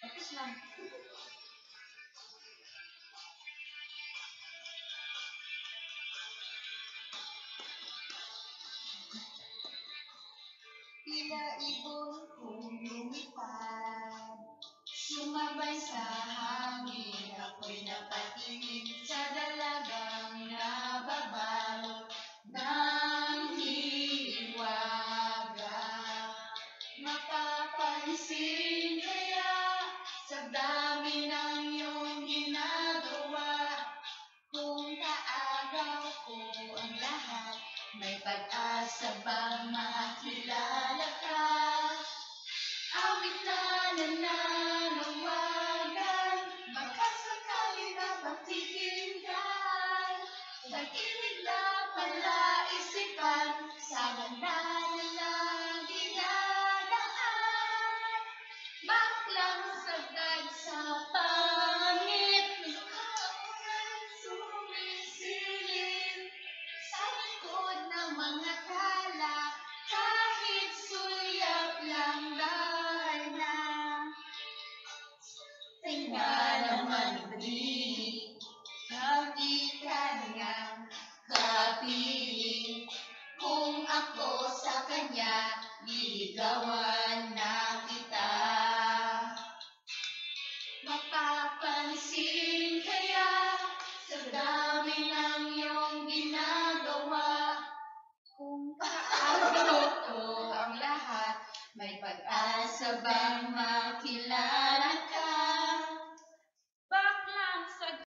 Tapos na. Tila ibon kong lumipad, sumabay sa hangin, ako'y napatingin sa dalagang nababalot ng hiwaga. Mapapansin kaya sa dami ng iyong ginagawa, kung kaagaw ko ang lahat, may pag-asa bang makilala ka? Awit na nananawagan, baka sakali na pakikinggan. Tag-ibig na palaisipan, sa ganda nilang ginadaan. Baklang sagad sa pangit, kaulan sumisilip sa likod ng mga tala, kahit sulyap lang dahil na tinga naman di ka niyang kapiling. Kung ako sa kanya, liligawan na kita. Mapapansin kaya sa dami ng iyong ginagawa, kung paagaw ko ang lahat, may pag-asa ba